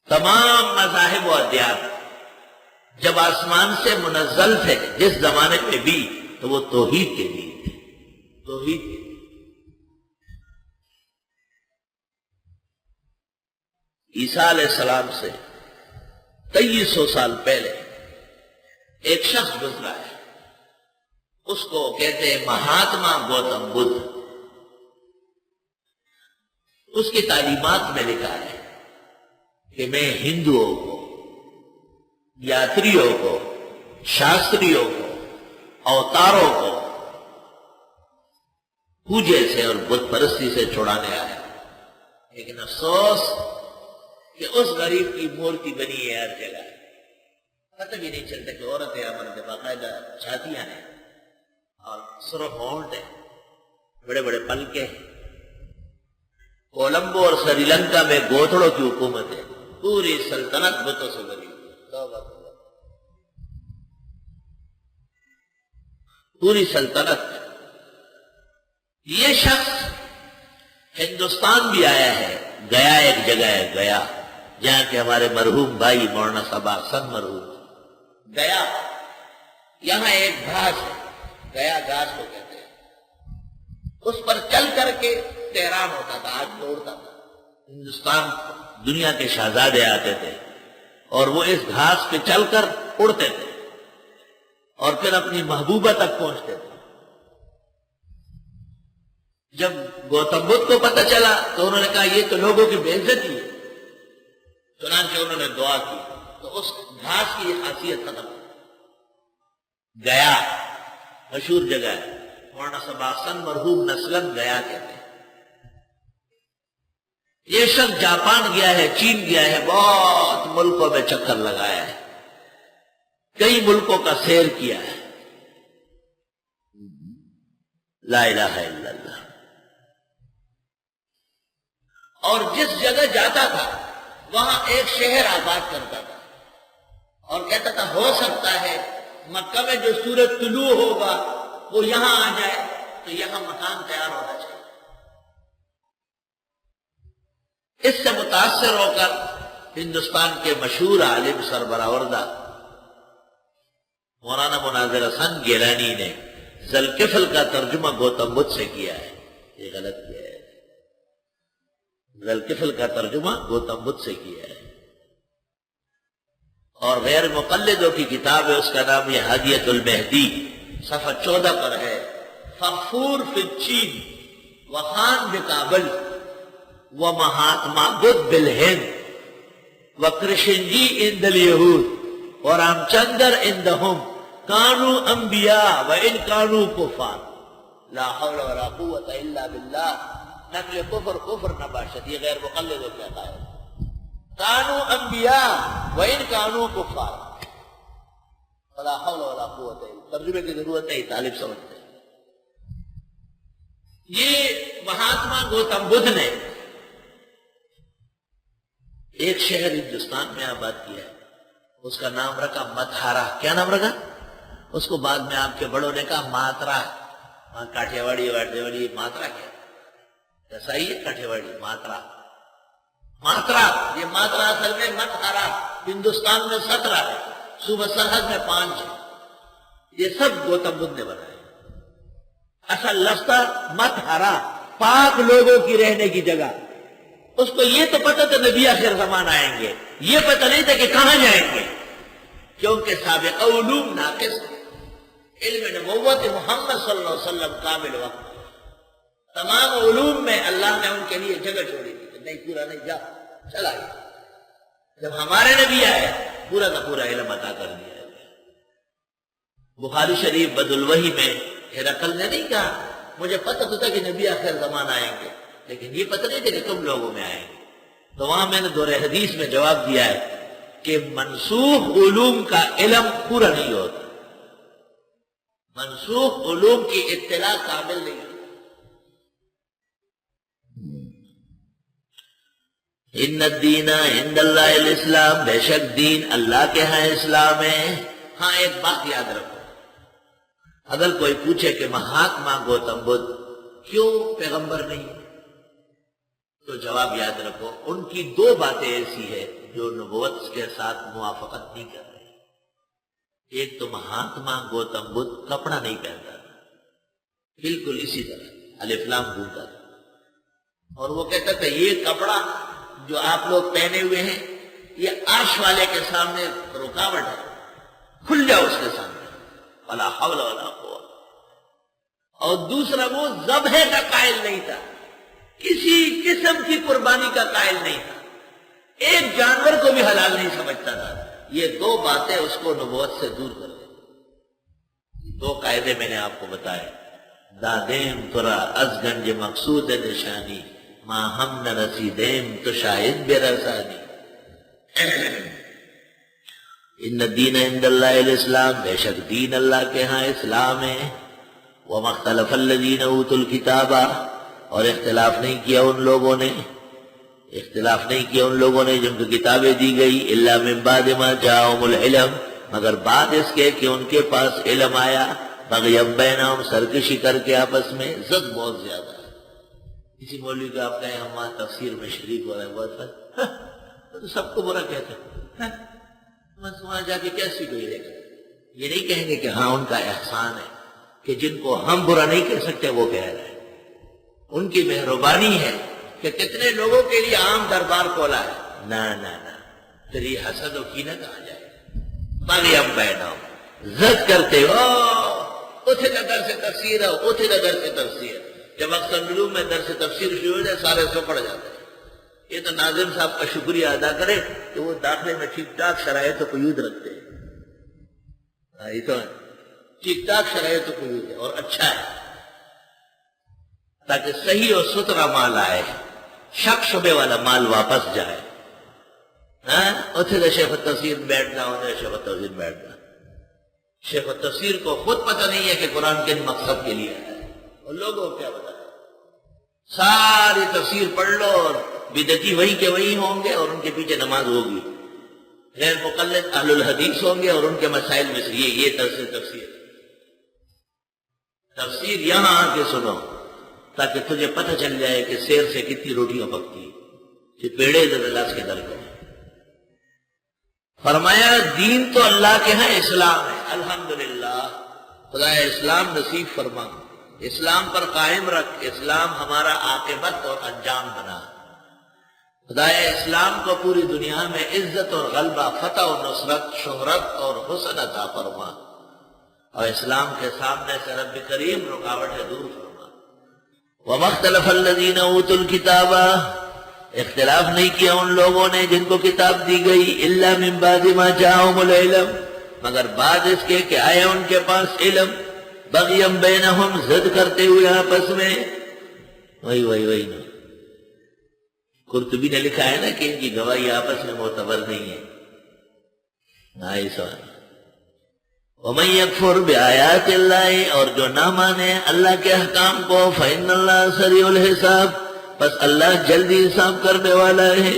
تمام مذاہب و ادیان جب آسمان سے منزل تھے جس زمانے میں بھی، تو وہ توحید کے لیے تھے، توحید کے لیے۔ عیسیٰ علیہ السلام سے 2300 سال پہلے ایک شخص گزرا ہے، اس کو کہتے ہیں مہاتما گوتم بدھ۔ اس کی تعلیمات میں لکھا ہے کہ میں ہندوؤں کو، یاتریوں کو، شاستریوں کو، اوتاروں کو پوجے سے اور بت پرستی سے چھڑانے آیا، لیکن افسوس کہ اس غریب کی مورتی بنی ہے ہر جگہ، پتہ بھی نہیں چلتا کہ عورت ہے مرد، باقاعدہ چھاتیاں ہیں اور سرخ ہونٹ ہے، بڑے بڑے پلکے ہیں۔ کولمبو اور سری لنکا میں گوتھڑوں کی حکومت ہے، پوری سلطنت بتوں سے بنی ہوئی ہے، پوری سلطنت۔ یہ شخص ہندوستان بھی آیا ہے، گیا ایک جگہ ہے گیا، جہاں کے ہمارے مرحوم بھائی مولانا صاحب حسن مرحوم گیا، یہاں ایک گھاس ہے، گیا گھاس کو کہتے ہیں، اس پر چل کر کے تہران ہوتا تھا، آج دوڑتا تھا، ہندوستان دنیا کے شہزادے آتے تھے اور وہ اس گھاس پہ چل کر اڑتے تھے اور پھر اپنی محبوبہ تک پہنچتے تھے۔ جب گوتم بدھ کو پتہ چلا تو انہوں نے کہا یہ تو لوگوں کی بے عزتی ہے، چنانچہ انہوں نے دعا کی تو اس گھاس کی یہ خاصیت ختم ہوئی۔ گیا مشہور جگہ ہے، مولانا صاحب حسن مرحوم نسلن گیا کہتے ہیں۔ یہ شخص جاپان گیا ہے، چین گیا ہے، بہت ملکوں میں چکر لگایا ہے، کئی ملکوں کا سیر کیا ہے۔ لا الہ الا اللہ۔ اور جس جگہ جاتا تھا وہاں ایک شہر آباد کرتا تھا اور کہتا تھا ہو سکتا ہے مکہ میں جو سورج طلوع ہوگا وہ یہاں آ جائے تو یہاں مکان تیار ہونا چاہیے۔ اس سے متاثر ہو کر ہندوستان کے مشہور عالم سربراہوردہ مولانا مناظر حسن گیلانی نے ذوالکفل کا ترجمہ گوتم بدھ سے کیا ہے، یہ غلط کیا ہے، ذوالکفل کا ترجمہ گوتم بدھ سے کیا ہے، اور غیر مقلدوں کی کتاب ہے، اس کا نام یہ ہدیۃ المہدی، صفحہ 14 پر ہے۔ فغفور فی الچین وخان بکابل ومہاتما بدھ بالہند وکرشن جی عند الیہود ورام چندر عندہم کانو انبیاء وان کانو کفار لا حول ولا قوت الا باللہ۔ نقل کفر کفر نباشت، یہ غیر مقلدوں کے عقائد۔ کانو انبیاء وان کانو کفار لا حول ولا قوت الا، ترجمے کی ضرورت نہیں، طالب سمجھتے ہیں۔ یہ مہاتما گوتم بدھ نے ایک شہر ہندوستان میں آباد کیا ہے، اس کا نام رکھا متہارا۔ کیا نام رکھا؟ اس کو بعد میں آپ کے بڑوں نے کہا ماترا، وہاں کاٹھیاواڑی واڑی ماترا کیا ایسا ہی ہے، کاٹھیاواڑی ماترا، ماترا، یہ ماترا اصل میں متہارا، ہندوستان میں 17 ہے، صوبہ سرحد میں 5 ہے، یہ سب گوتم بدھ نے بنائے۔ اصل لفظ تھا متہارا، پاک لوگوں کی رہنے کی جگہ۔ اس کو یہ تو پتہ تھا نبی آخر زمان آئیں گے، یہ پتہ نہیں تھا کہ کہاں جائیں گے، کیونکہ سابق علوم ناقص ہے۔ علم نبوت محمد صلی اللہ علیہ وسلم کامل وقت، تمام علوم میں اللہ نے ان کے لیے جگہ چھوڑی تھی کہ نہیں پورا نہیں، جا چلا گیا۔ جب ہمارے نبی آئے پورا کا پورا علم عطا کر دیا گیا۔ بخاری شریف بدالوحی میں ہرقل نے نہیں کہا مجھے پتہ تو تھا کہ نبی آخر زمان آئیں گے، لیکن یہ پتہ نہیں تھا کہ تم لوگوں میں آئیں گے۔ تو وہاں میں نے دور حدیث میں جواب دیا ہے کہ منسوخ علوم کا علم پورا نہیں ہوتا، منسوخ علوم کی اطلاع کامل نہیں ہوتی۔ ان الدین عند اللہ الاسلام، بے شک دین اللہ کے ہاں اسلام ہے۔ ہاں ایک بات یاد رکھو، اگر کوئی پوچھے کہ مہاتما گوتم بدھ کیوں پیغمبر نہیں، تو جواب یاد رکھو ان کی 2 باتیں ایسی ہے، جو نبوت کے ساتھ موافقت نہیں کر رہے. ایک تو مہاتما گوتم بدھ کپڑا نہیں پہنتا تھا، بالکل اسی طرح الف لام گھومتا تھا، اور وہ کہتا تھا یہ کپڑا جو آپ لوگ پہنے ہوئے ہیں یہ عرش والے کے سامنے رکاوٹ ہے، کھل جاؤ اس کے سامنے، ولا حول ولا قوت. اور دوسرا وہ ذبح کا قائل نہیں تھا، کسی قسم کی قربانی کا قائل نہیں تھا، ایک جانور کو بھی حلال نہیں سمجھتا تھا. یہ دو باتیں اس کو نبوت سے دور کر دیں. دو قاعدے میں نے آپ کو بتائے. دادیم ترا از گنج مقصود نشانی، ماں ہم نہ رسیدیم تو شاید بے رسانی. ان الدین عند اللہ الاسلام، بے شک دین اللہ کے ہاں اسلام ہے. وما اختلف الذین اوتوا الکتاب، اور اختلاف نہیں کیا ان لوگوں نے جن کو کتابیں دی گئی، الا من بعد ما جاءہم العلم، مگر بعد اس کے کہ ان کے پاس علم آیا، بغیا بینہم، سرکشی کر کے آپس میں. زد بہت زیادہ ہے. کسی مولوی کو آپ کہیں ہم وہاں تفسیر میں شریک ہو رہے ہیں، بہت تو سب کو برا کہتے ہیں، بس وہاں جا کے کیا سیکھو. یہ نہیں کہیں گے کہ ہاں ان کا احسان ہے کہ جن کو ہم برا نہیں کہہ سکتے وہ کہہ رہے ہیں. ان کی مہربانی ہے کہ کتنے لوگوں کے لیے عام دربار کھولا ہے. نہ پھر یہ حسد و کینہ کہاں جائے. باغی اب بیٹھا زد کرتے ہو، اتھے کا درس تفسیر ہے، اتھے کا درس تفسیر. جب اکثر علوم میں درس تفسیر شروع ہو جائے سارے سو پڑ جاتے ہیں. یہ تو ناظم صاحب کا شکریہ ادا کرے کہ وہ داخلے میں ٹھیک ٹھاک شرائط و قیود رکھتے ہیں. یہ تو ٹھیک ٹھاک شرائط و قیود ہے اور اچھا ہے، تاکہ صحیح اور ستھرا مال آئے، شک شبے والا مال واپس جائے. اتھے کا شیخ التفسیر بیٹھنا، ادھر شیخ التفسیر بیٹھنا. شیخ التفسیر کو خود پتہ نہیں ہے کہ قرآن کن مقصد کے لیے ہے، اور لوگوں کو کیا بتائے. ساری تفسیر پڑھ لو اور بدعتی وہی کے وہی ہوں گے اور ان کے پیچھے نماز ہوگی. غیر مقلد اہل الحدیث ہوں گے اور ان کے مسائل میں سے یہ درس تفسیر. تفسیر یہاں آ کے سنو تاکہ تجھے پتہ چل جائے کہ سیر سے کتنی روٹیاں پکتی ہیں. یہ پیڑے اللہ کے در کو فرمایا دین تو اللہ کے ہاں اسلام ہے. الحمدللہ خدا اسلام نصیب فرما، اسلام پر قائم رکھ. اسلام ہمارا عاقبت اور انجام بنا. خدا اسلام کو پوری دنیا میں عزت اور غلبہ، فتح و نصرت، شہرت اور حسن عطا فرما، اور اسلام کے سامنے سے رب کریم رکاوٹیں دور فرما. وَمَا اخْتَلَفَ الَّذِينَ أُوتُوا الْكِتَابَ، اختلاف نہیں کیا ان لوگوں نے جن کو کتاب دی گئی، إِلَّا مِن بَعْدِ مَا جَاءَهُمُ الْعِلْمُ، مگر بعد اس کے کہ آیا ان کے پاس علم، بغیم بینہم، ضد کرتے ہوئے آپس میں. وہی نا قرطبی نے لکھا ہے نا کہ ان کی گواہی آپس میں معتبر نہیں ہے. وَمَن يَكْفُرْ بِآيَاتِ اللَّهِ، اور جو نہ مانے اللہ کے احکام کو، فَإِنَّ اللَّهَ سَرِيعُ الْحِسَابِ، بس اللہ جلدی حساب کرنے والا ہے.